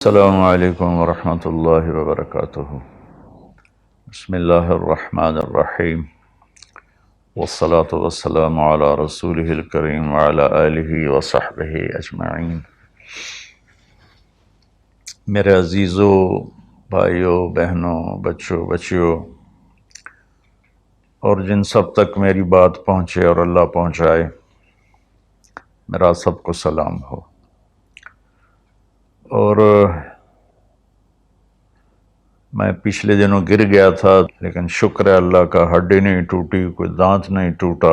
السلام علیکم ورحمۃ اللہ وبرکاتہ۔ بسم اللہ الرحمن الرحیم، والصلاة والسلام علی رسولہ الکریم وعلی آلہ وصحبہ اجمعین۔ میرے عزیزوں، بھائیوں، بہنوں، بچوں، بچیوں، اور جن سب تک میری بات پہنچے اور اللہ پہنچائے، میرا سب کو سلام ہو۔ اور میں پچھلے دنوں گر گیا تھا، لیکن شکر ہے اللہ کا، ہڈی نہیں ٹوٹی، کوئی دانت نہیں ٹوٹا،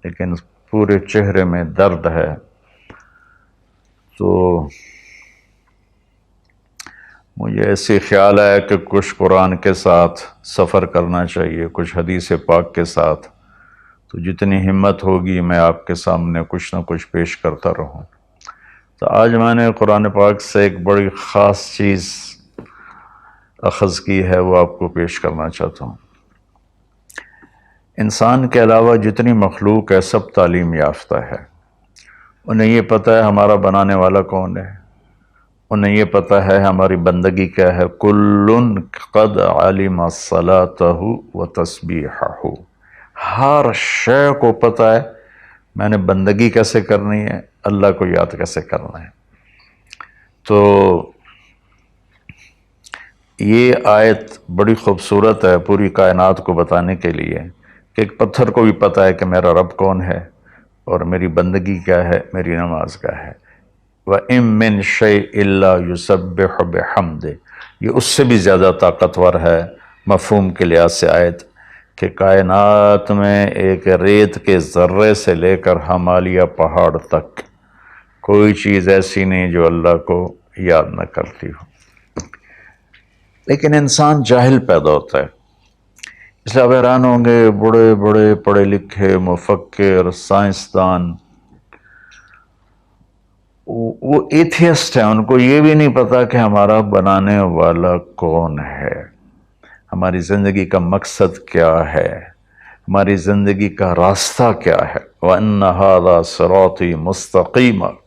لیکن پورے چہرے میں درد ہے۔ تو مجھے ایسے خیال آیا کہ کچھ قرآن کے ساتھ سفر کرنا چاہیے، کچھ حدیث پاک کے ساتھ۔ تو جتنی ہمت ہوگی میں آپ کے سامنے کچھ نہ کچھ پیش کرتا رہوں۔ تو آج میں نے قرآن پاک سے ایک بڑی خاص چیز اخذ کی ہے، وہ آپ کو پیش کرنا چاہتا ہوں۔ انسان کے علاوہ جتنی مخلوق ہے سب تعلیم یافتہ ہے۔ انہیں یہ پتہ ہے ہمارا بنانے والا کون ہے، انہیں یہ پتہ ہے ہماری بندگی کیا ہے۔ کل قد علم صلاتہ و تسبیحہ، ہر شے کو پتہ ہے میں نے بندگی کیسے کرنی ہے، اللہ کو یاد کیسے کرنا ہے۔ تو یہ آیت بڑی خوبصورت ہے پوری کائنات کو بتانے کے لیے کہ ایک پتھر کو بھی پتہ ہے کہ میرا رب کون ہے اور میری بندگی کیا ہے، میری نماز کیا ہے۔ وَإِن مِّن شَيْءٍ إِلَّا يُسَبِّحُ بِحَمْدِهِ، یہ اس سے بھی زیادہ طاقتور ہے مفہوم کے لحاظ سے آیت، کہ کائنات میں ایک ریت کے ذرے سے لے کر ہمالیہ پہاڑ تک کوئی چیز ایسی نہیں جو اللہ کو یاد نہ کرتی ہو۔ لیکن انسان جاہل پیدا ہوتا ہے، اس لیے آپ حیران ہوں گے بڑے بڑے پڑھے لکھے مفکر سائنسدان وہ ایتھیسٹ ہیں، ان کو یہ بھی نہیں پتا کہ ہمارا بنانے والا کون ہے، ہماری زندگی کا مقصد کیا ہے، ہماری زندگی کا راستہ کیا ہے۔ وَأَنَّ هَذَا صِرَاطِي مُسْتَقِيمًا،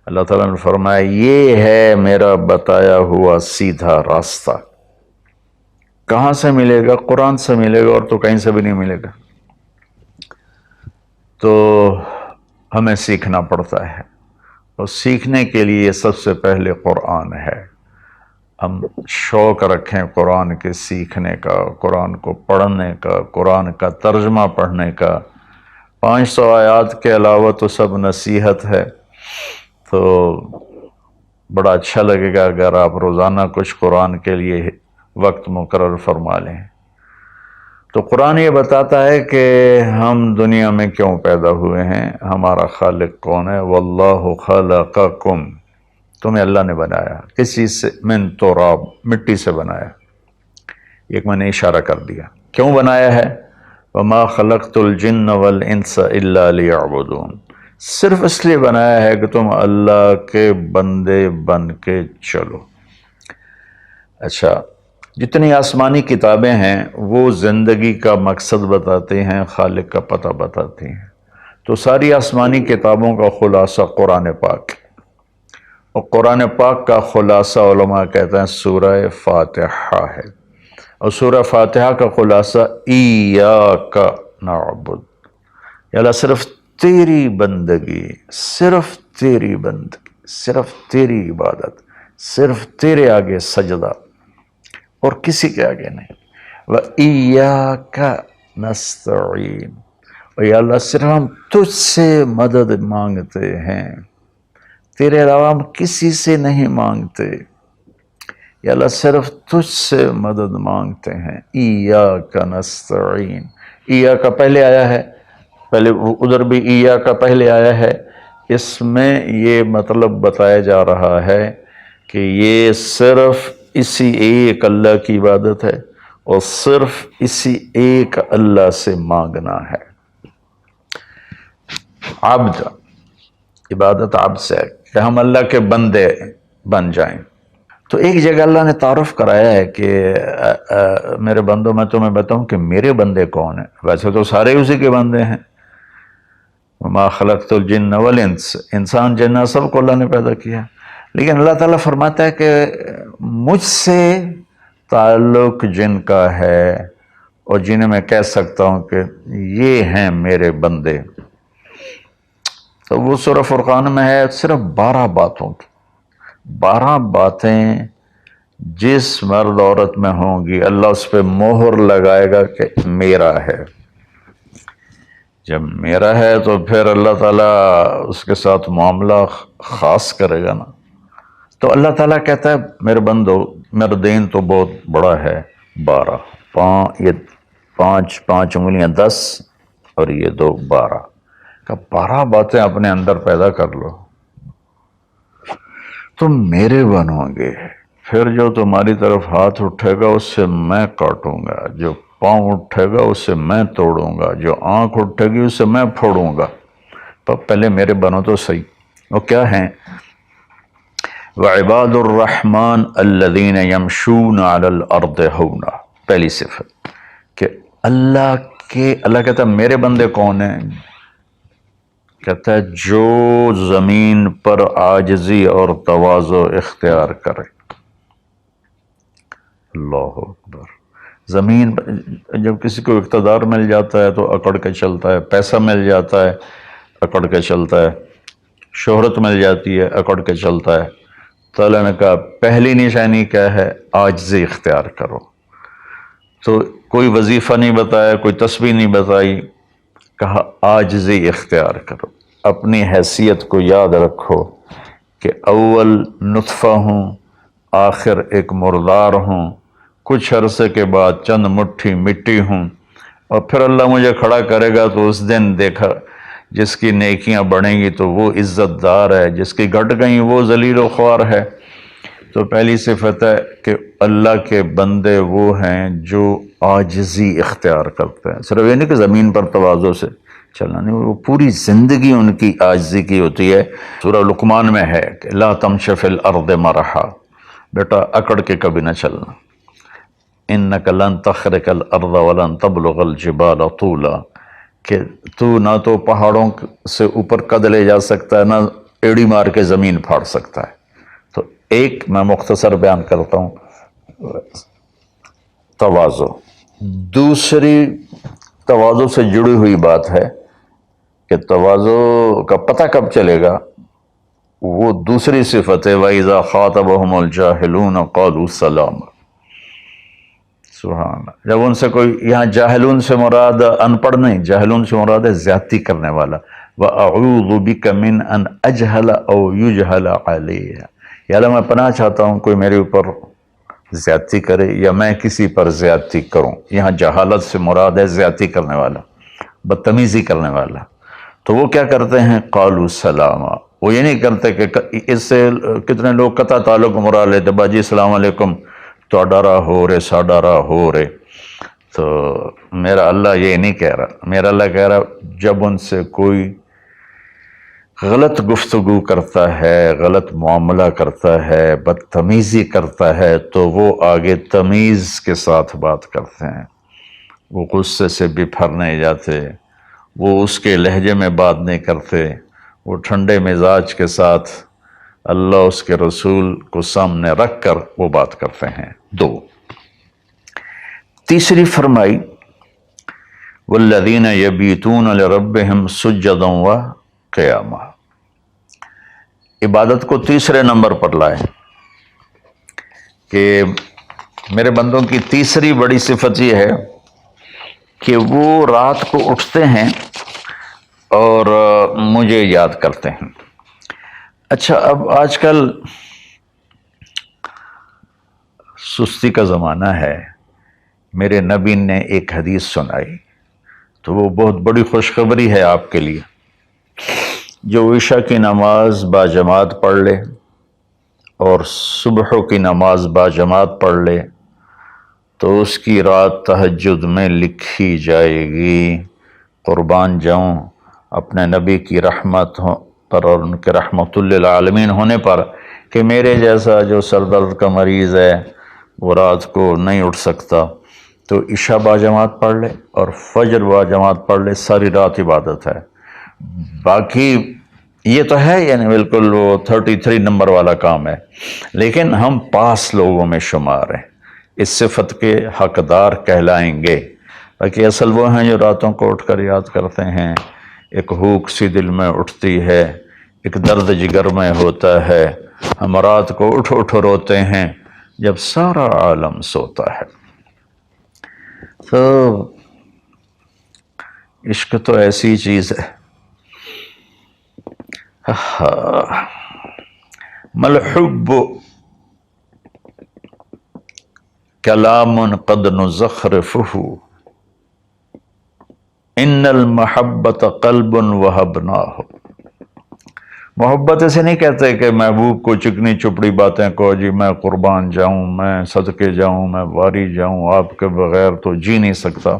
اللہ تعالیٰ نے فرمایا یہ ہے میرا بتایا ہوا سیدھا راستہ۔ کہاں سے ملے گا؟ قرآن سے ملے گا، اور تو کہیں سے بھی نہیں ملے گا۔ تو ہمیں سیکھنا پڑتا ہے، اور سیکھنے کے لیے سب سے پہلے قرآن ہے۔ ہم شوق رکھیں قرآن کے سیکھنے کا، قرآن کو پڑھنے کا، قرآن کا ترجمہ پڑھنے کا۔ 500 آیات کے علاوہ تو سب نصیحت ہے، تو بڑا اچھا لگے گا اگر آپ روزانہ کچھ قرآن کے لیے وقت مقرر فرما لیں۔ تو قرآن یہ بتاتا ہے کہ ہم دنیا میں کیوں پیدا ہوئے ہیں، ہمارا خالق کون ہے۔ واللہ خلقکم، تمہیں اللہ نے بنایا کس چیز سے؟ من تراب، مٹی سے بنایا۔ ایک میں نے اشارہ کر دیا کیوں بنایا ہے۔ وما خلقت الجن والانس الا لیعبدون، صرف اس لیے بنایا ہے کہ تم اللہ کے بندے بن کے چلو۔ اچھا، جتنی آسمانی کتابیں ہیں وہ زندگی کا مقصد بتاتے ہیں، خالق کا پتہ بتاتی ہیں۔ تو ساری آسمانی کتابوں کا خلاصہ قرآن پاک، اور قرآن پاک کا خلاصہ علماء کہتے ہیں سورہ فاتحہ ہے، اور سورہ فاتحہ کا خلاصہ ایاک نعبد، یا اللہ صرف تیری بندگی، صرف تیری بندگی، صرف تیری عبادت، صرف تیرے آگے سجدہ، اور کسی کے آگے نہیں۔ وَإِيَّاكَ نَسْتَعِينُ، اور یا اللہ صرف ہم تجھ سے مدد مانگتے ہیں، تیرے علاوہ ہم کسی سے نہیں مانگتے، یا اللہ صرف تجھ سے مدد مانگتے ہیں۔ ایاک نستعین، ایا کا پہلے آیا ہے، پہلے ادھر بھی ایا کا پہلے آیا ہے۔ اس میں یہ مطلب بتایا جا رہا ہے کہ یہ صرف اسی ایک اللہ کی عبادت ہے، اور صرف اسی ایک اللہ سے مانگنا ہے۔ عبد، عبادت عبد سے ہے کہ ہم اللہ کے بندے بن جائیں۔ تو ایک جگہ اللہ نے تعارف کرایا ہے کہ میرے بندوں، میں تمہیں بتاؤں کہ میرے بندے کون ہیں۔ ویسے تو سارے اسی کے بندے ہیں۔ وما خلقت الجن والانس، انسان جنات سب کو اللہ نے پیدا کیا، لیکن اللہ تعالیٰ فرماتا ہے کہ مجھ سے تعلق جن کا ہے اور جنہیں میں کہہ سکتا ہوں کہ یہ ہیں میرے بندے، تو وہ سورہ فرقان میں ہے صرف 12 باتوں کی، 12 باتیں جس مرد عورت میں ہوں گی اللہ اس پہ مہر لگائے گا کہ میرا ہے۔ جب میرا ہے تو پھر اللہ تعالیٰ اس کے ساتھ معاملہ خاص کرے گا نا۔ تو اللہ تعالیٰ کہتا ہے میرے بندو میرا دین تو بہت بڑا ہے، 12، یہ 5 انگلیاں 10 اور یہ 2 12 کہ 12 باتیں اپنے اندر پیدا کر لو، تم میرے بنو گے، پھر جو تمہاری طرف ہاتھ اٹھے گا اس سے میں کاٹوں گا، جو پاؤں اٹھے گا اس سے میں توڑوں گا، جو آنکھ اٹھے گی اس سے میں پھوڑوں گا، تو پہلے میرے بنو تو صحیح۔ وہ کیا ہیں؟ وعباد الرحمن الذین یمشون علی الارض ہونا، پہلی صفت کہ اللہ کہتا ہے میرے بندے کون ہیں؟ کہتا ہے جو زمین پر عاجزی اور تواضع اختیار کرے۔ اللہ اکبر۔ زمین پر جب کسی کو اقتدار مل جاتا ہے تو اکڑ کے چلتا ہے، پیسہ مل جاتا ہے اکڑ کے چلتا ہے، شہرت مل جاتی ہے اکڑ کے چلتا ہے۔ تو اللہ نے کہا پہلی نشانی کیا ہے؟ عاجزی اختیار کرو۔ تو کوئی وظیفہ نہیں بتایا، کوئی تسبیح نہیں بتائی، کہا عاجزی اختیار کرو، اپنی حیثیت کو یاد رکھو کہ اول نطفہ ہوں، آخر ایک مردار ہوں، کچھ عرصے کے بعد چند مٹھی مٹی ہوں، اور پھر اللہ مجھے کھڑا کرے گا تو اس دن دیکھا جس کی نیکیاں بڑھیں گی تو وہ عزت دار ہے، جس کی گھٹ گئیں وہ ذلیل و خوار ہے۔ تو پہلی صفت ہے کہ اللہ کے بندے وہ ہیں جو عاجزی اختیار کرتے ہیں، صرف یہ نہیں کہ زمین پر تواضع سے چلنا، نہیں، وہ پوری زندگی ان کی عاجزی کی ہوتی ہے۔ سورہ لقمان میں ہے کہ لا تمش فی الارض مرحا، بیٹا اکڑ کے کبھی نہ چلنا، انک لن تخرق الارض ولن تبلغ الجبال طولا، کہ تو نہ تو پہاڑوں سے اوپر قد لے جا سکتا ہے، نہ ایڑی مار کے زمین پھاڑ سکتا ہے۔ تو ایک میں مختصر بیان کرتا ہوں تواضع، دوسری تواضع سے جڑی ہوئی بات ہے کہ تواضع کا پتہ کب چلے گا؟ وہ دوسری صفت ہے وَإِذَا خَاطَبَهُمُ الْجَاهِلُونَ قَالُوا سَلَامًا۔ سبحان اللہ۔ جب ان سے کوئی، یہاں جاہلون سے مراد ان پڑھ نہیں، جاہلون سے مراد ہے زیادتی کرنے والا۔ وَأَعُوذُ بِكَ مِنْ أَنْ أَجْهَلَ أَوْ يُجْهَلَ عَلَيَّ، یا اللہ میں پناہ چاہتا ہوں کوئی میرے اوپر زیادتی کرے یا میں کسی پر زیادتی کروں۔ یہاں جہالت سے مراد ہے زیادتی کرنے والا، بدتمیزی کرنے والا۔ تو وہ کیا کرتے ہیں؟ قالوا سلاما، وہ یہ نہیں کرتے کہ اس سے کتنے لوگ قطع تعلق مراد لیتے، باجی السلام علیکم، تو ڈرا ہو رے سا ڈرا ہو رے۔ تو میرا اللہ یہ نہیں کہہ رہا، میرا اللہ کہہ رہا جب ان سے کوئی غلط گفتگو کرتا ہے، غلط معاملہ کرتا ہے، بدتمیزی کرتا ہے، تو وہ آگے تمیز کے ساتھ بات کرتے ہیں، وہ غصے سے بپھر نہیں جاتے، وہ اس کے لہجے میں بات نہیں کرتے، وہ ٹھنڈے مزاج کے ساتھ اللہ اس کے رسول کو سامنے رکھ کر وہ بات کرتے ہیں۔ 2، تیسری فرمائی والذین یبیتون لربہم سجدا وقیاما، عبادت کو تیسرے نمبر پر لائے کہ میرے بندوں کی تیسری بڑی صفت یہ ہے کہ وہ رات کو اٹھتے ہیں اور مجھے یاد کرتے ہیں۔ اچھا، اب آج کل سستی کا زمانہ ہے، میرے نبی نے ایک حدیث سنائی تو وہ بہت بڑی خوشخبری ہے آپ کے لیے۔ جو عشاء کی نماز باجماعت پڑھ لے اور صبح کی نماز باجماعت پڑھ لے تو اس کی رات تہجد میں لکھی جائے گی۔ قربان جاؤں اپنے نبی کی رحمت پر اور ان کے رحمت للعالمین ہونے پر کہ میرے جیسا جو سر درد کا مریض ہے وہ رات کو نہیں اٹھ سکتا تو عشاء باجماعت پڑھ لے اور فجر باجماعت پڑھ لے، ساری رات عبادت ہے۔ باقی یہ تو ہے یعنی بالکل وہ 33 نمبر والا کام ہے، لیکن ہم پاس لوگوں میں شمار ہیں، اس صفت کے حقدار کہلائیں گے۔ باقی اصل وہ ہیں جو راتوں کو اٹھ کر یاد کرتے ہیں، ایک ہوک سی دل میں اٹھتی ہے، ایک درد جگر میں ہوتا ہے، ہم رات کو اٹھ اٹھ روتے ہیں جب سارا عالم سوتا ہے۔ تو عشق تو ایسی چیز ہے۔ ملحب کلام قد نزخرفہ ان المحبت قلب وہبناہ۔ محبت اسے نہیں کہتے کہ محبوب کو چکنی چپڑی باتیں کو، جی میں قربان جاؤں، میں صدقے جاؤں، میں واری جاؤں، آپ کے بغیر تو جی نہیں سکتا،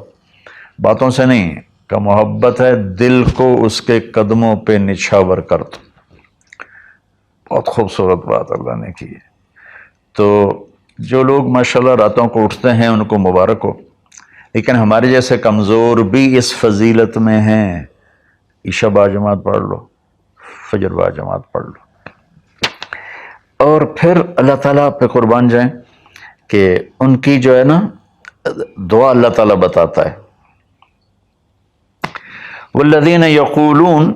باتوں سے نہیں کہ محبت ہے دل کو اس کے قدموں پہ نچھاور کر دو۔ بہت خوبصورت بات اللہ نے کی ہے۔ تو جو لوگ ماشاءاللہ راتوں کو اٹھتے ہیں ان کو مبارک ہو، لیکن ہمارے جیسے کمزور بھی اس فضیلت میں ہیں۔ عشاء باجماعت پڑھ لو، فجر باجماعت پڑھ لو، اور پھر اللہ تعالیٰ پہ قربان جائیں کہ ان کی جو ہے نا دعا اللہ تعالیٰ بتاتا ہے، والذین یقولون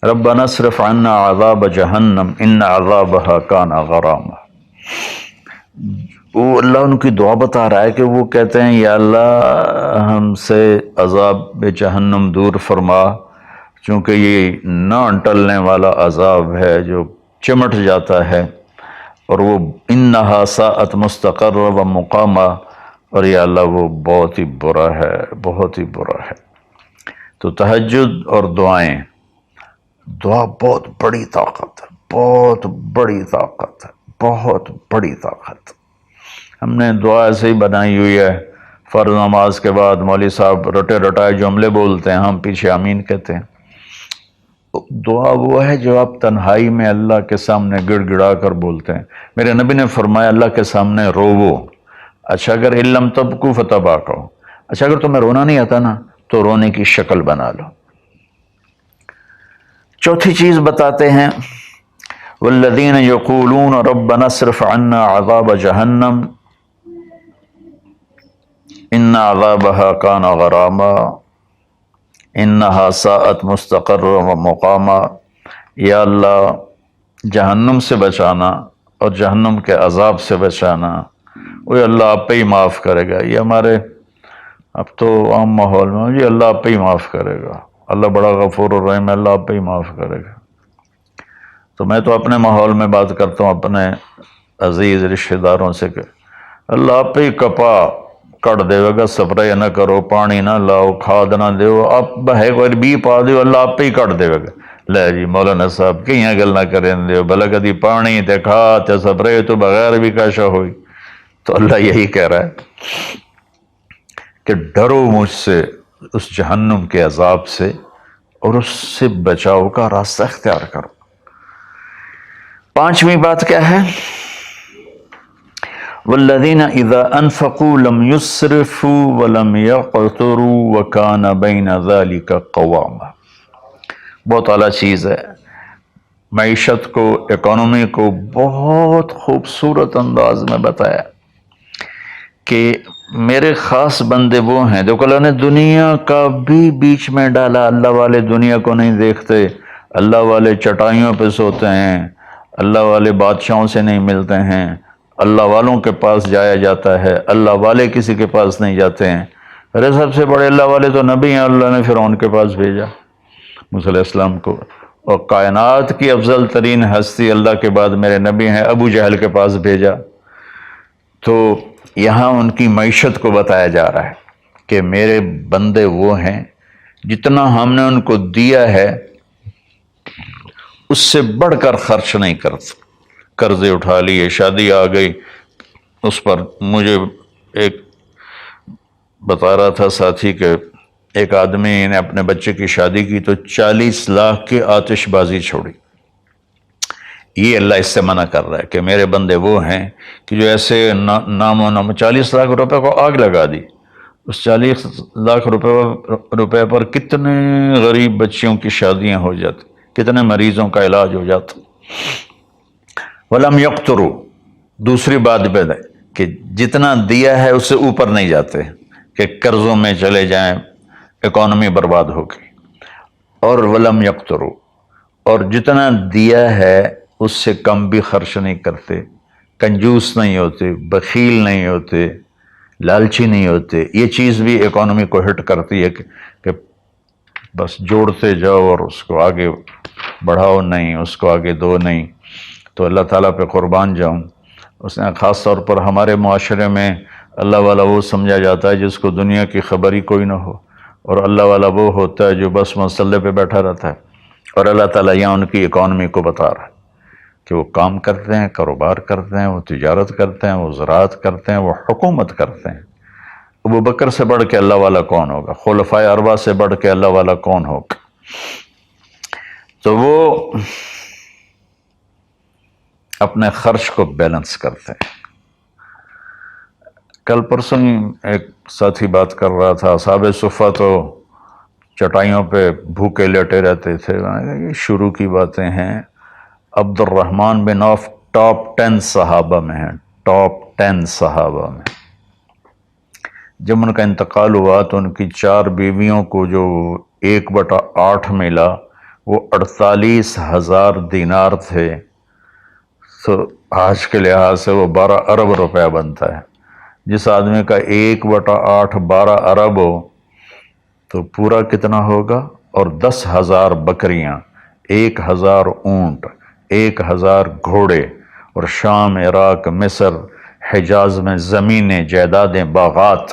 ربنا اصرف عنا عذاب جہنم ان عذابها کان غراما۔ وہ اللہ ان کی دعا بتا رہا ہے کہ وہ کہتے ہیں یا اللہ ہم سے عذاب جہنم دور فرما، چونکہ یہ نہ ٹلنے والا عذاب ہے جو چمٹ جاتا ہے، اور وہ انہا ساءت مستقرا و مقاما، اور یا اللہ وہ بہت ہی برا ہے، بہت ہی برا ہے۔ تو تہجد اور دعائیں، دعا بہت بڑی طاقت ہے، بہت بڑی طاقت ہے، بہت بڑی طاقت۔ ہم نے دعا ایسے ہی بنائی ہوئی ہے، فرض نماز کے بعد مولوی صاحب رٹے رٹائے جملے بولتے ہیں، ہم پیچھے آمین کہتے ہیں۔ دعا وہ ہے جو آپ تنہائی میں اللہ کے سامنے گڑ گڑا کر بولتے ہیں۔ میرے نبی نے فرمایا اللہ کے سامنے روو، اچھا اگر علم تبکو فتباکو، اچھا اگر تمہیں رونا نہیں آتا نا تو رونے کی شکل بنا لو۔ چوتھی چیز بتاتے ہیں، والذین یقولون ربنا اصرف عنا عذاب جہنم ان عذابها کان غراما انہا ساءت مستقرا و مقاما۔ یا اللہ جہنم سے بچانا اور جہنم کے عذاب سے بچانا، وہ اللہ آپ پہ ہی معاف کرے گا۔ یہ ہمارے اب تو عام ماحول میں جی اللہ آپ پہ ہی معاف کرے گا، اللہ بڑا غفور الرحیم ہے، اللہ آپ پہ ہی معاف کرے گا۔ تو میں تو اپنے ماحول میں بات کرتا ہوں اپنے عزیز رشتہ داروں سے کہ اللہ آپ پہ ہی کپا کٹ دے گا، سپرے نہ کرو، پانی نہ لاؤ، کھاد نہ دیو، آپ بہے کوئی بی پا دیو، اللہ آپ پہ ہی کٹ دے گا۔ لے جی مولانا صاحب کہیں گل نہ کریں دیو، بھلا کدی پانی تے کھاد تے سپرے تو بغیر بھی کاشا ہوئی۔ تو اللہ یہی کہہ رہا ہے کہ ڈرو مجھ سے اس جہنم کے عذاب سے اور اس سے بچاؤ کا راستہ اختیار کرو۔ پانچویں بات کیا ہے؟ والذین اذا انفقوا لم یسرفوا ولم یقتروا وکان بین ذلک قواما۔ بہت اعلیٰ چیز ہے، معیشت کو، اکانومی کو بہت خوبصورت انداز میں بتایا کہ میرے خاص بندے وہ ہیں، دیکھو اللہ نے دنیا کا بھی بیچ میں ڈالا۔ اللہ والے دنیا کو نہیں دیکھتے، اللہ والے چٹائیوں پہ سوتے ہیں، اللہ والے بادشاہوں سے نہیں ملتے ہیں، اللہ والوں کے پاس جایا جاتا ہے، اللہ والے کسی کے پاس نہیں جاتے ہیں۔ ارے سب سے بڑے اللہ والے تو نبی ہیں، اللہ نے فرعون کے پاس بھیجا موسیٰ علیہ السلام کو، اور کائنات کی افضل ترین ہستی اللہ کے بعد میرے نبی ہیں، ابو جہل کے پاس بھیجا۔ تو یہاں ان کی معیشت کو بتایا جا رہا ہے کہ میرے بندے وہ ہیں جتنا ہم نے ان کو دیا ہے اس سے بڑھ کر خرچ نہیں کرتے۔ قرضے اٹھا لیے، شادی آ گئی، اس پر مجھے ایک بتا رہا تھا ساتھی کہ ایک آدمی نے اپنے بچے کی شادی کی تو 40 لاکھ کی آتش بازی چھوڑی۔ یہ اللہ اس سے منع کر رہا ہے کہ میرے بندے وہ ہیں کہ جو ایسے نام و نام 40 لاکھ روپے کو آگ لگا دی، اس 40 لاکھ روپے پر کتنے غریب بچیوں کی شادیاں ہو جاتی، کتنے مریضوں کا علاج ہو جاتا۔ وَلَمْ يَقْتُرُوا، دوسری بات ہے کہ جتنا دیا ہے اس سے اوپر نہیں جاتے کہ قرضوں میں چلے جائیں، اکانومی برباد ہوگی۔ اور وَلَمْ يَقْتُرُوا، اور جتنا دیا ہے اس سے کم بھی خرچ نہیں کرتے، کنجوس نہیں ہوتے، بخیل نہیں ہوتے، لالچی نہیں ہوتے۔ یہ چیز بھی اکانومی کو ہٹ کرتی ہے کہ بس جوڑتے جاؤ اور اس کو آگے بڑھاؤ نہیں، اس کو آگے دو نہیں۔ تو اللہ تعالیٰ پہ قربان جاؤں، اس نے خاص طور پر ہمارے معاشرے میں اللہ والا وہ سمجھا جاتا ہے جس کو دنیا کی خبر ہی کوئی نہ ہو، اور اللہ والا وہ ہوتا ہے جو بس مسلح پہ بیٹھا رہتا ہے۔ اور اللہ تعالیٰ یہاں ان کی اکانومی کو بتا رہا ہے کہ وہ کام کرتے ہیں، کاروبار کرتے ہیں، وہ تجارت کرتے ہیں، وہ زراعت کرتے ہیں، وہ حکومت کرتے ہیں۔ ابو بکر سے بڑھ کے اللہ والا کون ہوگا؟ خلفائے اربعہ سے بڑھ کے اللہ والا کون ہوگا؟ تو وہ اپنے خرچ کو بیلنس کرتے ہیں۔ کل پرسوں ایک ساتھی بات کر رہا تھا، اصحاب صفہ تو چٹائیوں پہ بھوکے لیٹے رہتے تھے۔ یہ شروع کی باتیں ہیں۔ عبد الرحمن بن عوف ٹاپ 10 صحابہ میں ہیں، ٹاپ 10 صحابہ میں۔ جب ان کا انتقال ہوا تو ان کی 4 بیویوں کو جو 1/8 ملا وہ 48,000 دینار تھے، تو آج کے لحاظ سے وہ 12 ارب روپیہ بنتا ہے۔ جس آدمی کا 1/8 12 ارب ہو تو پورا کتنا ہوگا؟ اور 10,000 بکریاں، 1,000 اونٹ، 1,000 گھوڑے، اور شام، عراق، مصر، حجاز میں زمینیں، جائیدادیں، باغات۔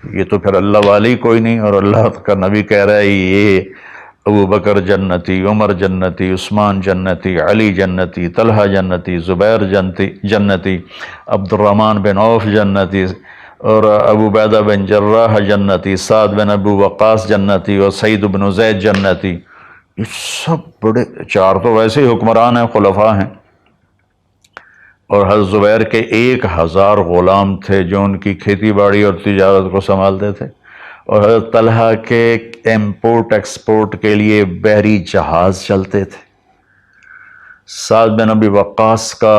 یہ تو پھر اللہ والی کوئی نہیں، اور اللہ کا نبی کہہ رہا ہے یہ ابو بکر جنتی، عمر جنتی، عثمان جنتی، علی جنتی، طلحہ جنتی، زبیر جنتی، عبد الرحمن بن عوف جنتی، اور ابو عبیدہ بن جراح جنتی، سعد بن ابو وقاص جنتی، اور سعید بن زید جنتی۔ یہ سب بڑے، 4 تو ویسے ہی حکمران ہیں، خلفاء ہیں، اور حضرت زبیر کے 1,000 غلام تھے جو ان کی کھیتی باڑی اور تجارت کو سنبھالتے تھے، اور حضرت طلحہ کے امپورٹ ایکسپورٹ کے لیے بحری جہاز چلتے تھے۔ سعد بن ابی وقاص کا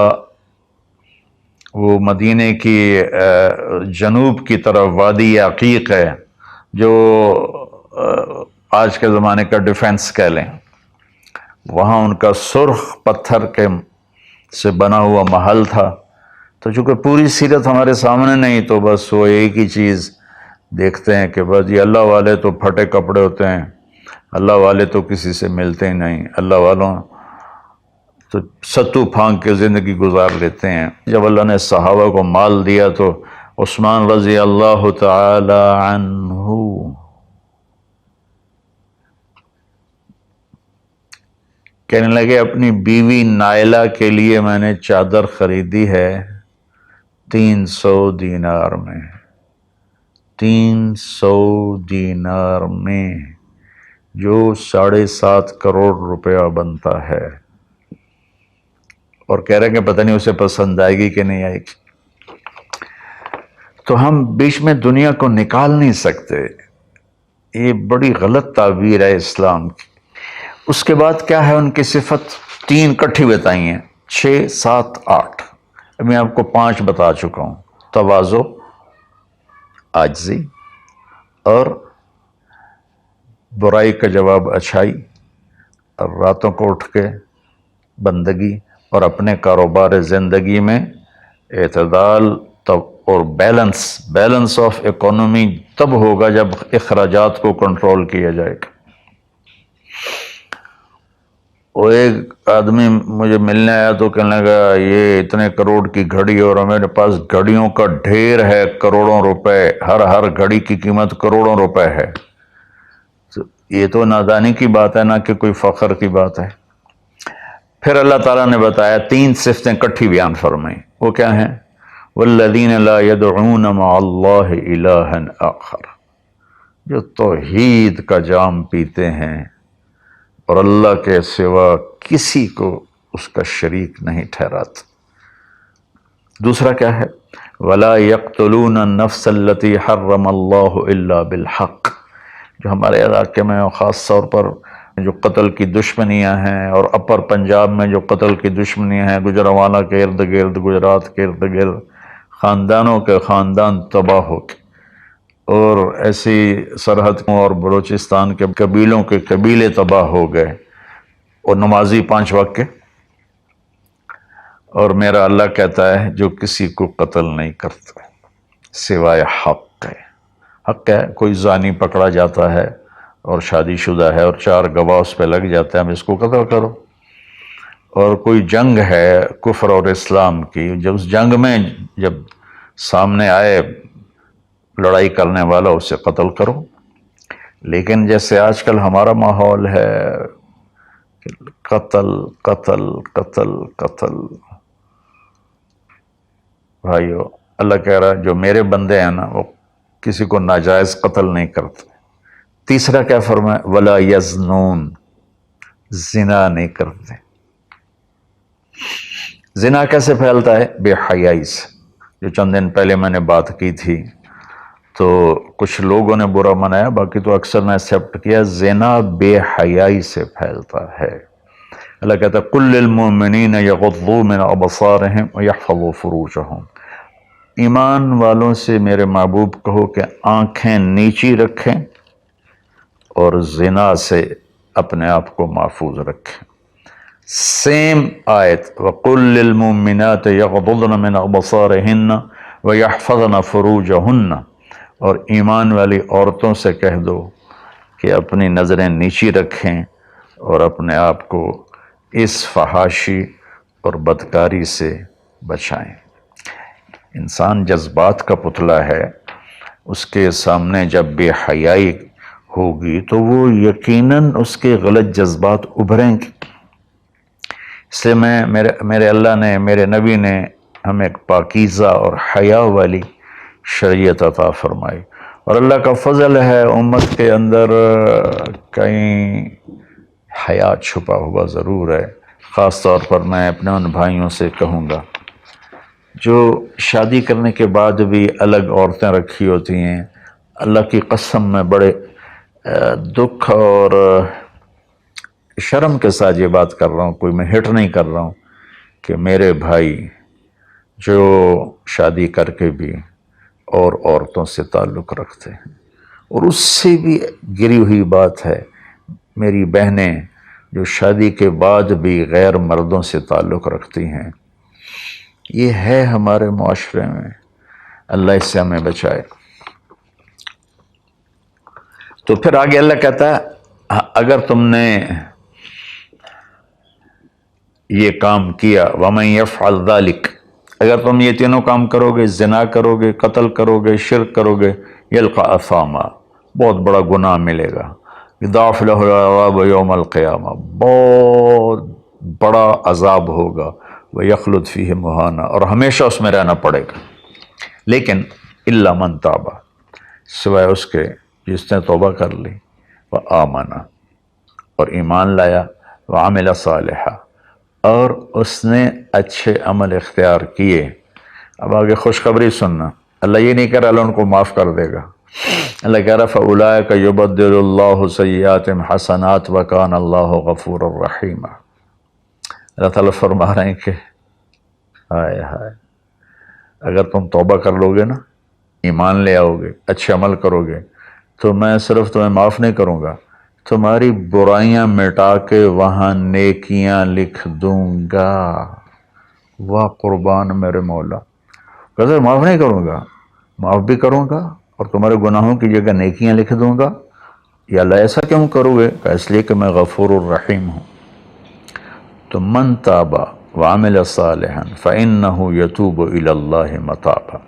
وہ مدینے کی جنوب کی طرف وادی عقیق ہے، جو آج کے زمانے کا ڈیفنس کہہ لیں، وہاں ان کا سرخ پتھر کے سے بنا ہوا محل تھا۔ تو چونکہ پوری سیرت ہمارے سامنے نہیں، تو بس وہ ایک ہی چیز دیکھتے ہیں کہ بس یہ اللہ والے تو پھٹے کپڑے ہوتے ہیں، اللہ والے تو کسی سے ملتے ہی نہیں، اللہ والوں تو ستو پھانک کے زندگی گزار لیتے ہیں۔ جب اللہ نے صحابہ کو مال دیا تو عثمان رضی اللہ تعالی عنہ کہنے لگے اپنی بیوی نائلہ کے لیے میں نے چادر خریدی ہے 300 دینار میں، 300 دینار میں، جو 7.5 کروڑ روپیہ بنتا ہے، اور کہہ رہے ہیں کہ پتہ نہیں اسے پسند آئے گی کہ نہیں آئے گی۔ تو ہم بیچ میں دنیا کو نکال نہیں سکتے، یہ بڑی غلط تعبیر ہے اسلام کی۔ اس کے بعد کیا ہے ان کی صفت؟ 3 کٹھی بتائی ہیں، 6، 7، 8۔ میں آپ کو 5 بتا چکا ہوں۔ تواضع، عاجزی، اور برائی کا جواب اچھائی، اور راتوں کو اٹھ کے بندگی، اور اپنے کاروبار زندگی میں اعتدال اور بیلنس آف اکانومی تب ہوگا جب اخراجات کو کنٹرول کیا جائے گا۔ وہ ایک آدمی مجھے ملنے آیا تو کہنے لگا یہ اتنے کروڑ کی گھڑی، اور ہمارے پاس گھڑیوں کا ڈھیر ہے، کروڑوں روپے، ہر گھڑی کی قیمت کروڑوں روپے ہے۔ یہ تو نادانی کی بات ہے، نہ کہ کوئی فخر کی بات ہے۔ پھر اللہ تعالیٰ نے بتایا 3 صفتیں کٹھی بیان فرمائیں، وہ کیا ہیں؟ والذین لا يدعون مع اللہ الہا آخر، جو توحید کا جام پیتے ہیں اور اللہ کے سوا کسی کو اس کا شریک نہیں ٹھہراتے۔ دوسرا کیا ہے؟ وَلَا يَقْتُلُونَ النَّفْسَ الَّتِي حَرَّمَ اللَّهُ إِلَّا بِالْحَقِّ، جو ہمارے علاقے میں خاص طور پر جو قتل کی دشمنیاں ہیں، اور اپر پنجاب میں جو قتل کی دشمنیاں ہیں، گجرانوالہ کے ارد گرد، گجرات کے ارد گرد خاندانوں کے خاندان تباہ ہو کے، اور ایسی سرحد اور بلوچستان کے قبیلوں کے قبیلے تباہ ہو گئے، اور نمازی 5 وقت کے، اور میرا اللہ کہتا ہے جو کسی کو قتل نہیں کرتا سوائے حق ہے۔ حق ہے، کوئی زانی پکڑا جاتا ہے اور شادی شدہ ہے اور 4 گواہ اس پہ لگ جاتے ہیں، اب اس کو قتل کرو۔ اور کوئی جنگ ہے کفر اور اسلام کی، جب اس جنگ میں جب سامنے آئے لڑائی کرنے والا اسے قتل کرو۔ لیکن جیسے آج کل ہمارا ماحول ہے، قتل قتل قتل قتل، بھائیو اللہ کہہ رہا ہے جو میرے بندے ہیں نا وہ کسی کو ناجائز قتل نہیں کرتے۔ تیسرا کیا فرمایا؟ وَلَا يَزْنُونَ، زنا نہیں کرتے۔ زنا کیسے پھیلتا ہے؟ بے حیائی سے، جو چند دن پہلے میں نے بات کی تھی، تو کچھ لوگوں نے برا منایا، باقی تو اکثر نے ایکسیپٹ کیا، زنا بے حیائی سے پھیلتا ہے۔ اللہ کہتا ہے قُلْ لِلْمُؤْمِنِينَ يَغُضُّوا مِنْ أَبْصَارِهِمْ وَيَحْفَظُوا فُرُوجَهُمْ، ایمان والوں سے میرے محبوب کہو کہ آنکھیں نیچی رکھیں اور زنا سے اپنے آپ کو محفوظ رکھیں۔ سیم آیت وَقُلْ لِلْمُؤْمِنَاتِ يَغْضُضْنَ مِنْ أَبْصَارِهِنَّ وَيَحْفَظْنَ فُرُوجَهُنَّ، اور ایمان والی عورتوں سے کہہ دو کہ اپنی نظریں نیچی رکھیں اور اپنے آپ کو اس فحاشی اور بدکاری سے بچائیں۔ انسان جذبات کا پتلا ہے، اس کے سامنے جب بے حیائی ہوگی تو وہ یقیناً اس کے غلط جذبات ابھریں گے۔ اس لیے میرے اللہ نے، میرے نبی نے ہمیں ایک پاکیزہ اور حیا والی شریعت عطا فرمائی، اور اللہ کا فضل ہے امت کے اندر کہیں حیا چھپا ہوا ضرور ہے۔ خاص طور پر میں اپنے ان بھائیوں سے کہوں گا جو شادی کرنے کے بعد بھی الگ عورتیں رکھی ہوتی ہیں، اللہ کی قسم میں بڑے دکھ اور شرم کے ساتھ یہ بات کر رہا ہوں، کوئی میں ہٹ نہیں کر رہا ہوں، کہ میرے بھائی جو شادی کر کے بھی اور عورتوں سے تعلق رکھتے ہیں، اور اس سے بھی گری ہوئی بات ہے میری بہنیں جو شادی کے بعد بھی غیر مردوں سے تعلق رکھتی ہیں، یہ ہے ہمارے معاشرے میں، اللہ اس سے ہمیں بچائے۔ تو پھر آگے اللہ کہتا ہے اگر تم نے یہ کام کیا وَمَن يَفْعَلْ ذَلِكَ، اگر تم یہ تینوں کام کرو گے، زنا کرو گے، قتل کرو گے، شرک کرو گے، يَلْقَ أَثَامًا، بہت بڑا گناہ ملے گا، يُضَاعَفْ لَهُ الْعَذَابُ يَوْمَ الْقِيَامَةِ، بہت بڑا عذاب ہوگا، وَيَخْلُدْ فِيهِ مُهَانًا، اور ہمیشہ اس میں رہنا پڑے گا۔ لیکن إِلَّا مَن تَابَ، سوائے اس کے جس نے توبہ کر لی، وَآمَنَ، اور ایمان لایا، وَعَمِلَ صَالِحًا، اور اس نے اچھے عمل اختیار کیے۔ اب آگے خوشخبری سننا، اللہ یہ نہیں کہہ رہا اللہ ان کو معاف کر دے گا، اللہ کہہ رہا فَأُولَٰئِكَ يُبَدِّلُ اللَّهُ سَيِّئَاتِهِمْ حَسَنَاتٍ وَكَانَ اللَّهُ غَفُورًا رَحِيمًا۔ اللہ تعالیٰ فرما رہے ہیں کہ ہائے ہائے، اگر تم توبہ کر لو گے نا، ایمان لے آؤ گے، اچھے عمل کرو گے، تو میں صرف تمہیں معاف نہیں کروں گا، تمہاری برائیاں مٹا کے وہاں نیکیاں لکھ دوں گا۔ واہ قربان میرے مولا، کہتے معاف نہیں کروں گا، معاف بھی کروں گا اور تمہارے گناہوں کی جگہ نیکیاں لکھ دوں گا۔ یا اللہ ایسا کیوں کرو گے؟ کہ اس لیے کہ میں غفور الرحیم ہوں۔ تو من تاب وعمل صالحا فإنہ یتوب الی اللہ متابا،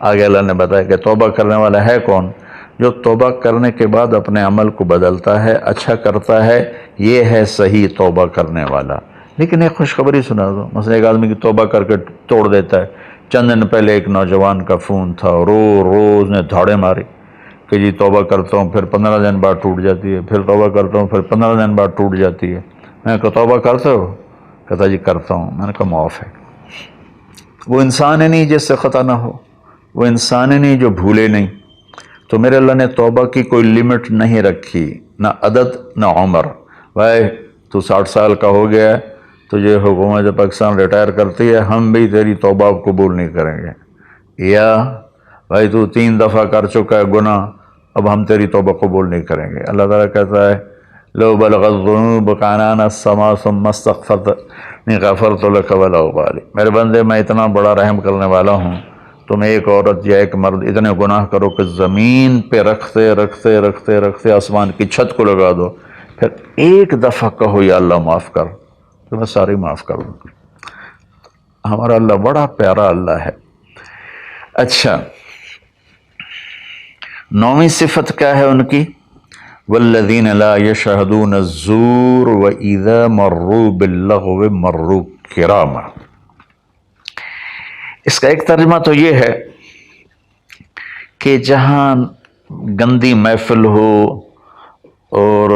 آگے اللہ نے بتایا کہ توبہ کرنے والا ہے کون؟ جو توبہ کرنے کے بعد اپنے عمل کو بدلتا ہے، اچھا کرتا ہے، یہ ہے صحیح توبہ کرنے والا۔ لیکن ایک خوشخبری سنا دو، مثلا ایک آدمی کی توبہ کر کے توڑ دیتا ہے۔ چند دن پہلے ایک نوجوان کا فون تھا، روز نے دھاڑے ماری کہ جی توبہ کرتا ہوں، پھر 15 دن بعد ٹوٹ جاتی ہے، پھر توبہ کرتا ہوں، پھر 15 دن بعد ٹوٹ جاتی ہے۔ میں نے کہا توبہ کرتے ہو؟ کہتا جی کرتا ہوں۔ میں نے کہا معاف ہے۔ وہ انسان ہی نہیں جس سے خطا نہ ہو، وہ انسان ہی نہیں جو بھولے نہیں۔ تو میرے اللہ نے توبہ کی کوئی لمٹ نہیں رکھی، نہ عدد نہ عمر۔ بھائی تو 60 سال کا ہو گیا ہے، تجھے حکومت پاکستان ریٹائر کرتی ہے، ہم بھی تیری توبہ قبول نہیں کریں گے۔ یا بھائی تو 3 دفعہ کر چکا ہے گناہ، اب ہم تیری توبہ قبول نہیں کریں گے۔ اللہ تعالیٰ کہتا ہے لو بلغت الذنوب عنان السماء ثم استغفرتنی غفرت لک ولا ابالی۔ میرے بندے میں اتنا بڑا رحم کرنے والا ہوں، تم ایک عورت یا ایک مرد اتنے گناہ کرو کہ زمین پہ رکھتے رکھتے رکھتے رکھتے آسمان کی چھت کو لگا دو، پھر ایک دفعہ کہو یا اللہ معاف کر، تو میں ساری معاف کر دوں۔ ہمارا اللہ بڑا پیارا اللہ ہے۔ اچھا، 9ویں صفت کیا ہے ان کی؟ والذین لا یشہدون الزور واذا مروا باللغو مروا کراما۔ اس کا ایک ترجمہ تو یہ ہے کہ جہاں گندی محفل ہو اور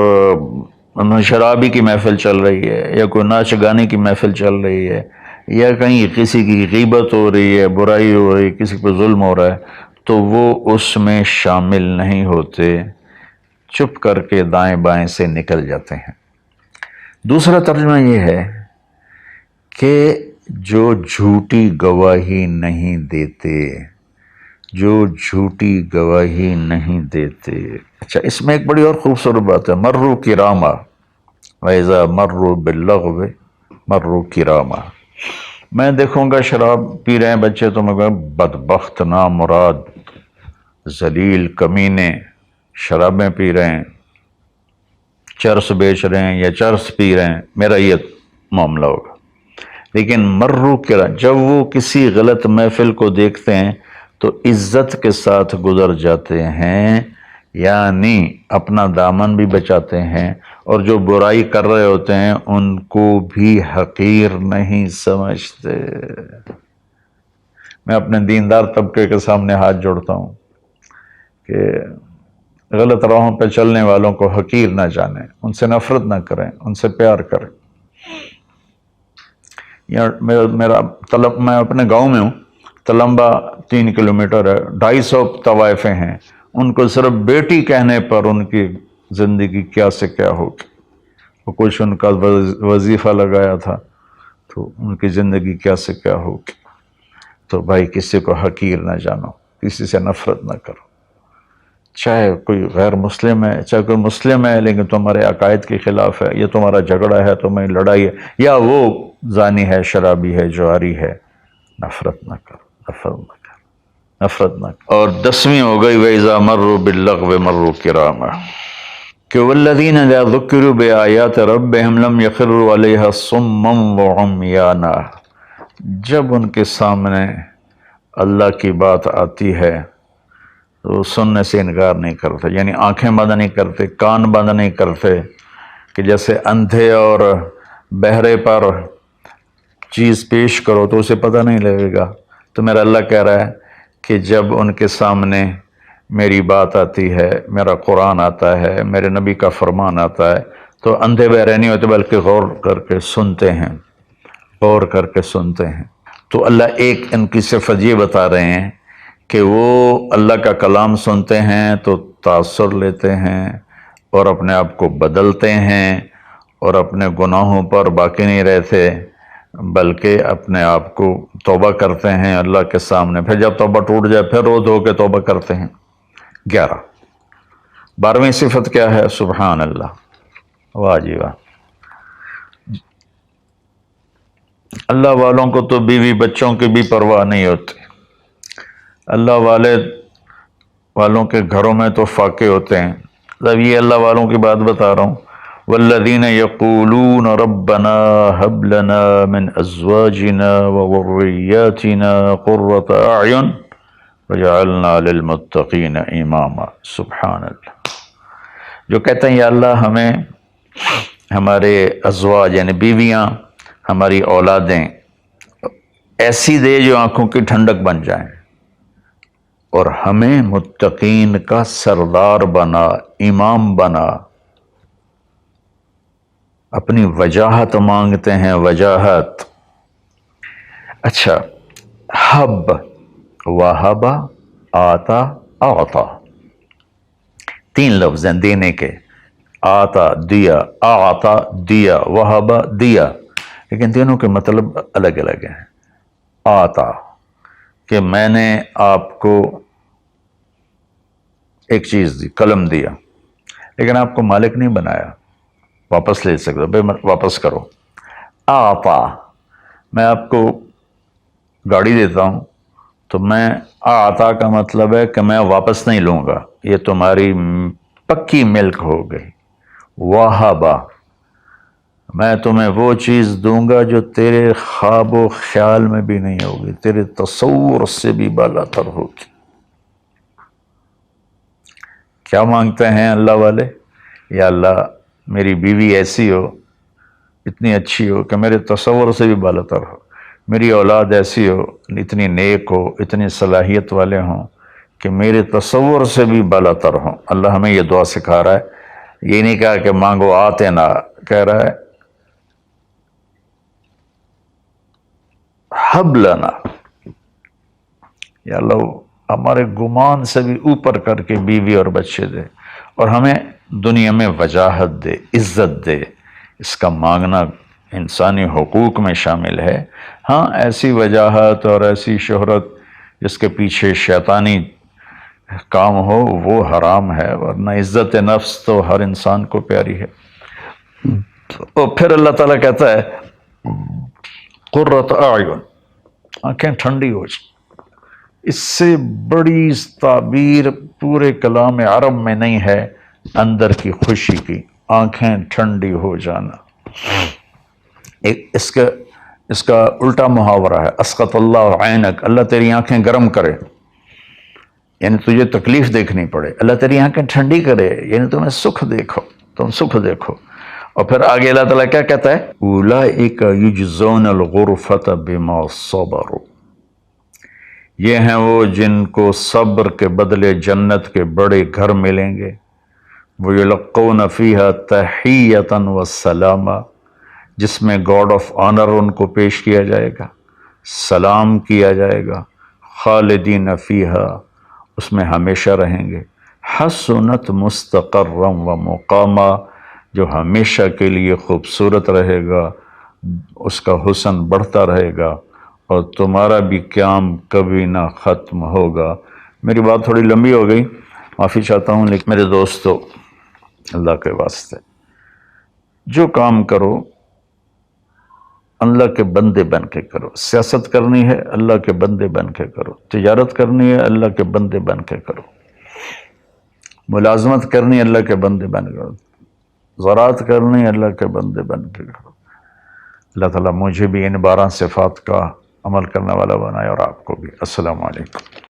شرابی کی محفل چل رہی ہے، یا کوئی ناچ گانے کی محفل چل رہی ہے، یا کہیں کسی کی غیبت ہو رہی ہے، برائی ہو رہی ہے، کسی پہ ظلم ہو رہا ہے، تو وہ اس میں شامل نہیں ہوتے، چپ کر کے دائیں بائیں سے نکل جاتے ہیں۔ دوسرا ترجمہ یہ ہے کہ جو جھوٹی گواہی نہیں دیتے، جو جھوٹی گواہی نہیں دیتے۔ اچھا، اس میں ایک بڑی اور خوبصورت بات ہے، مروا کراما، وَإِذَا مَرُّوا بِاللَّغْوِ مَرُّوا کراما۔ میں دیکھوں گا شراب پی رہے ہیں بچے تو میں کہوں بدبخت، نامراد، ذلیل، کمینے، شرابیں پی رہے ہیں، چرس بیچ رہے ہیں یا چرس پی رہے ہیں، میرا یہ معاملہ ہوگا۔ لیکن مرو کرا، جب وہ کسی غلط محفل کو دیکھتے ہیں تو عزت کے ساتھ گزر جاتے ہیں، یعنی اپنا دامن بھی بچاتے ہیں، اور جو برائی کر رہے ہوتے ہیں ان کو بھی حقیر نہیں سمجھتے۔ میں اپنے دیندار طبقے کے سامنے ہاتھ جوڑتا ہوں کہ غلط راہوں پہ چلنے والوں کو حقیر نہ جانیں، ان سے نفرت نہ کریں، ان سے پیار کریں۔ میں اپنے گاؤں میں ہوں، تلمبا 3 کلومیٹر ہے، 250 طوائفیں ہیں، ان کو صرف بیٹی کہنے پر ان کی زندگی کیا سے کیا ہوگی۔ وہ کچھ ان کا وظیفہ لگایا تھا تو ان کی زندگی کیا سے کیا ہوگی۔ تو بھائی کسی کو حقیر نہ جانو، کسی سے نفرت نہ کرو، چاہے کوئی غیر مسلم ہے، چاہے کوئی مسلم ہے لیکن تمہارے عقائد کے خلاف ہے، یا تمہارا جھگڑا ہے، تمہاری لڑائی ہے، یا وہ زانی ہے، شرابی ہے، جواری ہے، نفرت نہ کرو، نفرت نہ کرو، نفرت نہ کرو۔ اور 10ویں ہو گئی وَإِذَا مَرُّوا بِاللَّغْوِ مَرُّوا كِرَامًا، کہ وَالَّذِينَ إِذَا ذُكِّرُوا بِآيَاتِ رَبِّهِمْ لَمْ يَخِرُّوا عَلَيْهَا صُمًّا وَعُمْيَانًا۔ جب ان کے سامنے اللہ کی بات آتی ہے تو سننے سے انکار نہیں کرتے، یعنی آنکھیں بند نہیں کرتے، کان بند نہیں کرتے، کہ جیسے اندھے اور بہرے پر چیز پیش کرو تو اسے پتہ نہیں لگے گا۔ تو میرا اللہ کہہ رہا ہے کہ جب ان کے سامنے میری بات آتی ہے، میرا قرآن آتا ہے، میرے نبی کا فرمان آتا ہے، تو اندھے بہرے نہیں ہوتے بلکہ غور کر کے سنتے ہیں، غور کر کے سنتے ہیں۔ تو اللہ ایک ان کی صفت یہ بتا رہے ہیں کہ وہ اللہ کا کلام سنتے ہیں تو تاثر لیتے ہیں اور اپنے آپ کو بدلتے ہیں، اور اپنے گناہوں پر باقی نہیں رہتے بلکہ اپنے آپ کو توبہ کرتے ہیں اللہ کے سامنے، پھر جب توبہ ٹوٹ جائے پھر رو دھو کے توبہ کرتے ہیں۔ 11 12ویں صفت کیا ہے؟ سبحان اللہ، واہ جی واہ۔ اللہ والوں کو تو بیوی بچوں کی بھی پرواہ نہیں ہوتی، اللہ والوں کے گھروں میں تو فاقے ہوتے ہیں۔ اب یہ اللہ والوں کی بات بتا رہا ہوں، والذین یقولون ربنا هب لنا من ازواجنا وذریاتنا قرۃ اعین وجعلنا للمتقین اماما۔ سبحان اللہ، جو کہتے ہیں یا اللہ ہمیں ہمارے ازواج یعنی بیویاں، ہماری اولادیں ایسی دے جو آنکھوں کی ٹھنڈک بن جائیں، اور ہمیں متقین کا سردار بنا، امام بنا۔ اپنی وجاہت مانگتے ہیں، وجاہت۔ اچھا، حب، وہب، آتا، اعطا، تین لفظ ہیں دینے کے، آتا دیا، اعطا دیا، وہب دیا، لیکن تینوں کے مطلب الگ الگ ہیں۔ آتا کہ میں نے آپ کو ایک چیز دی، قلم دیا، لیکن آپ کو مالک نہیں بنایا، واپس لے سکتے، بھائی واپس کرو۔ آتا میں آپ کو گاڑی دیتا ہوں تو میں آتا کا مطلب ہے کہ میں واپس نہیں لوں گا، یہ تمہاری پکی ملک ہو گئی۔ وہبا میں تمہیں وہ چیز دوں گا جو تیرے خواب و خیال میں بھی نہیں ہوگی، تیرے تصور سے بھی بالا تر ہوگی۔ کیا مانگتے ہیں اللہ والے؟ یا اللہ میری بیوی ایسی ہو، اتنی اچھی ہو کہ میرے تصور سے بھی بالا تر ہو، میری اولاد ایسی ہو، اتنی نیک ہو، اتنی صلاحیت والے ہوں کہ میرے تصور سے بھی بالا تر ہوں۔ اللہ ہمیں یہ دعا سکھا رہا ہے، یہ نہیں کہا کہ مانگو آتے نہ، کہہ رہا ہے حب لنا، یا اللہ ہمارے گمان سے بھی اوپر کر کے بیوی اور بچے دے، اور ہمیں دنیا میں وجاہت دے، عزت دے۔ اس کا مانگنا انسانی حقوق میں شامل ہے۔ ہاں ایسی وجاہت اور ایسی شہرت جس کے پیچھے شیطانی کام ہو وہ حرام ہے، ورنہ عزت نفس تو ہر انسان کو پیاری ہے۔ اور پھر اللہ تعالیٰ کہتا ہے قرۃ اعین، آنکھیں ٹھنڈی ہو جائیں۔ اس سے بڑی تعبیر پورے کلام عرب میں نہیں ہے اندر کی خوشی کی، آنکھیں ٹھنڈی ہو جانا۔ اس کا الٹا محاورہ ہے اسقط اللہ عینک، اللہ تیری آنکھیں گرم کرے، یعنی تجھے تکلیف دیکھنی پڑے، اللہ تیری آنکھیں ٹھنڈی کرے، یعنی تمہیں سکھ دیکھو، تم سکھ دیکھو۔ اور پھر آگے اللہ تعالیٰ کیا کہتا ہے اولئک یجزون الغرفۃ بما صبروا، یہ ہیں وہ جن کو صبر کے بدلے جنت کے بڑے گھر ملیں گے۔ وَيُلَقَّوْنَ فِيهَا تَحِيَّةً وَالسَّلَامًا، جس میں گاڈ آف آنر ان کو پیش کیا جائے گا، سلام کیا جائے گا۔ خالدین فیہا، اس میں ہمیشہ رہیں گے۔ حسنت مستقرا و مقاما، جو ہمیشہ کے لیے خوبصورت رہے گا، اس کا حسن بڑھتا رہے گا، اور تمہارا بھی قیام کبھی نہ ختم ہوگا۔ میری بات تھوڑی لمبی ہو گئی، معافی چاہتا ہوں، لیکن میرے دوستو اللہ کے واسطے جو کام کرو اللہ کے بندے بن کے کرو۔ سیاست کرنی ہے اللہ کے بندے بن کے کرو، تجارت کرنی ہے اللہ کے بندے بن کے کرو، ملازمت کرنی ہے اللہ کے بندے بن کے کرو، زراعت کرنی ہے اللہ کے بندے بن کے کرو۔ اللہ تعالیٰ مجھے بھی ان 12 صفات کا عمل کرنے والا بنائے اور آپ کو بھی۔ السلام علیکم۔